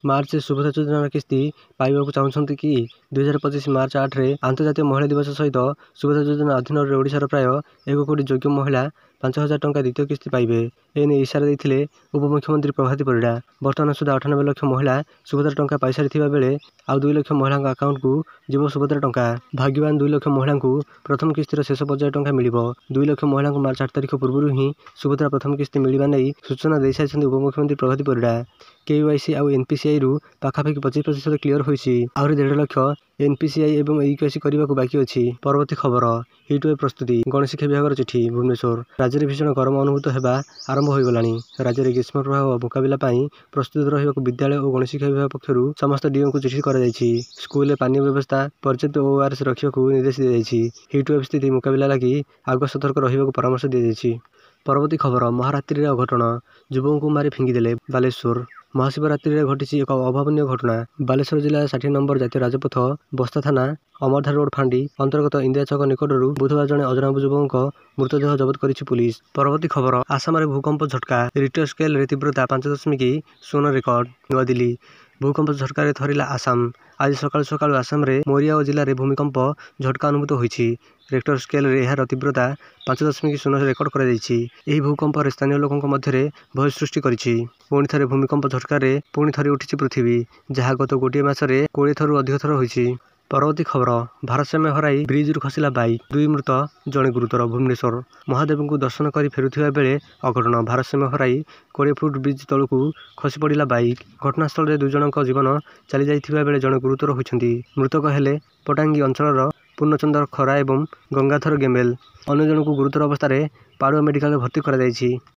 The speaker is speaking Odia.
ମାର୍ଚ୍ଚ ସୁଭଦ୍ରା ଯୋଜନାର କିସ୍ତି ପାଇବାକୁ ଚାହୁଁଛନ୍ତି କି? 2025 ମାର୍ଚ୍ଚ 8ରେ ଆନ୍ତର୍ଜାତୀୟ ମହିଳା ଦିବସ ସହିତ ସୁଭଦ୍ରା ଯୋଜନା ଅଧୀନରେ ଓଡ଼ିଶାର ପ୍ରାୟ 1 କୋଟି ଯୋଗ୍ୟ ମହିଳା 5,000 ଟଙ୍କା ଦ୍ୱିତୀୟ କିସ୍ତି ପାଇବେ। ଏନେଇ ଇସାରା ଦେଇଥିଲେ ଉପମୁଖ୍ୟମନ୍ତ୍ରୀ ପ୍ରଭାତୀ ପରିଡ଼ା। ବର୍ତ୍ତମାନ ସୁଦ୍ଧା 98 ଲକ୍ଷ ମହିଳା ସୁଭଦ୍ରା ଟଙ୍କା ପାଇସାରିଥିବା ବେଳେ ଆଉ 2 ଲକ୍ଷ ମହିଳାଙ୍କ ଆକାଉଣ୍ଟକୁ ଯିବ ସୁଭଦ୍ରା ଟଙ୍କା। ଭାଗ୍ୟବାନ 2 ଲକ୍ଷ ମହିଳାଙ୍କୁ ପ୍ରଥମ କିସ୍ତିର ଶେଷ ପର୍ଯ୍ୟାୟ ଟଙ୍କା ମିଳିବ। 2 ଲକ୍ଷ ମହିଳାଙ୍କୁ ମାର୍ଚ୍ଚ 8 ତାରିଖ ପୂର୍ବରୁ ହିଁ ସୁଭଦ୍ରା ପ୍ରଥମ କିସ୍ତି ମିଳିବା ନେଇ ସୂଚନା ଦେଇସାରିଛନ୍ତି ଉପମୁଖ୍ୟମନ୍ତ୍ରୀ ପ୍ରଭାତୀ ପରିଡ଼ା। KYC ଆଉ NPCIରୁ ପାଖାପାଖି 25% କ୍ଲିୟର ହୋଇଛି। ଆହୁରି 1.5 ଲକ୍ଷ NPCI ଏବଂ EKYC କରିବାକୁ ବାକି ଅଛି। ପରବର୍ତ୍ତୀ ଖବର। ହିଟୱେଭ୍ ପ୍ରସ୍ତୁତି। ଗଣଶିକ୍ଷା ବିଭାଗର ଚିଠି। ଭୁବନେଶ୍ୱର। ରାଜ୍ୟରେ ଭୀଷଣ ଗରମ ଅନୁଭୂତ ହେବା ଆରମ୍ଭ ହୋଇଗଲାଣି। ରାଜ୍ୟରେ ଗ୍ରୀଷ୍ମ ପ୍ରବାହ ମୁକାବିଲା ପାଇଁ ପ୍ରସ୍ତୁତ ରହିବାକୁ ବିଦ୍ୟାଳୟ ଓ ଗଣଶିକ୍ଷା ବିଭାଗ ପକ୍ଷରୁ ସମସ୍ତ DOଙ୍କୁ ଚିଠି କରାଯାଇଛି। ସ୍କୁଲରେ ପାନୀୟ ବ୍ୟବସ୍ଥା, ପର୍ଯ୍ୟାପ୍ତ ORS ରଖିବାକୁ ନିର୍ଦ୍ଦେଶ ଦିଆଯାଇଛି। ହିଟୱେଭ୍ ସ୍ଥିତି ମୁକାବିଲା ଲାଗି ଆଗୁଆ ସତର୍କ ରହିବାକୁ ପରାମର୍ଶ ଦିଆଯାଇଛି। ପରବର୍ତ୍ତୀ ଖବର। ମହାରାତ୍ରିରେ ଅଘଟଣ, ଯୁବକଙ୍କୁ ମାରି ଫିଙ୍ଗିଦେଲେ। ବାଲେଶ୍ୱର। ମହାଶିବରାତ୍ରିରେ ଘଟିଛି ଏକ ଅଭାବନୀୟ ଘଟଣା। ବାଲେଶ୍ୱର ଜିଲ୍ଲା 60 ନମ୍ବର ଜାତୀୟ ରାଜପଥ ବସ୍ତା ଥାନା ଅମରଧାର ରୋଡ ଫାଣ୍ଡି ଅନ୍ତର୍ଗତ ଇନ୍ଦିରା ଛକ ନିକଟରୁ ବୁଧବାର ଜଣେ ଅଜଣା ଯୁବକଙ୍କ ମୃତଦେହ ଜବତ କରିଛି ପୁଲିସ। ପରବର୍ତ୍ତୀ ଖବର। ଆସାମରେ ଭୂକମ୍ପ ଝଟକା, ରିକ୍ଟର ସ୍କେଲରେ ତୀବ୍ରତା 5.0 ରେକର୍ଡ। ନୂଆଦିଲ୍ଲୀ। ଭୂକମ୍ପ ଝଟକାରେ ଥରିଲା ଆସାମ। ଆଜି ସକାଳୁ ସକାଳୁ ଆସାମରେ ମୋରିଗାଓ ଜିଲ୍ଲାରେ ଭୂମିକମ୍ପ ଝଟକା ଅନୁଭୂତ ହୋଇଛି। ରେକ୍ଟର ସ୍କେଲରେ ଏହାର ତୀବ୍ରତା 5.0 ରେକର୍ଡ କରାଯାଇଛି। ଏହି ଭୂକମ୍ପରେ ସ୍ଥାନୀୟ ଲୋକଙ୍କ ମଧ୍ୟରେ ଭୟ ସୃଷ୍ଟି କରିଛି। ପୁଣି ଥରେ ଭୂମିକମ୍ପ ଝଟକାରେ ପୁଣି ଥରି ଉଠିଛି ପୃଥିବୀ, ଯାହା ଗତ ଗୋଟିଏ ମାସରେ 20 ଥରରୁ ଅଧିକ ଥର ହୋଇଛି। ପରବର୍ତ୍ତୀ ଖବର। ଭାରସାମ୍ୟ ହରାଇ ବ୍ରିଜରୁ ଖସିଲା ବାଇକ୍, 2 ମୃତ, ଜଣେ ଗୁରୁତର। ଭୁବନେଶ୍ୱର। ମହାଦେବଙ୍କୁ ଦର୍ଶନ କରି ଫେରୁଥିବା ବେଳେ ଅଘଟଣ। ଭାରସାମ୍ୟ ହରାଇ 20 ଫୁଟ ବ୍ରିଜ ତଳକୁ ଖସି ପଡ଼ିଲା ବାଇକ୍। ଘଟଣାସ୍ଥଳରେ 2 ଜଣଙ୍କ ଜୀବନ ଚାଲିଯାଇଥିବା ବେଳେ ଜଣେ ଗୁରୁତର ହୋଇଛନ୍ତି। ମୃତକ ହେଲେ ପଟାଙ୍ଗୀ ଅଞ୍ଚଳର ପୂର୍ଣ୍ଣଚନ୍ଦ୍ର ଖରା ଏବଂ ଗଙ୍ଗାଧର ଗେମେଲ। ଅନ୍ୟ ଜଣଙ୍କୁ ଗୁରୁତର ଅବସ୍ଥାରେ ପାଡୁଆ ମେଡିକାଲରେ ଭର୍ତ୍ତି କରାଯାଇଛି।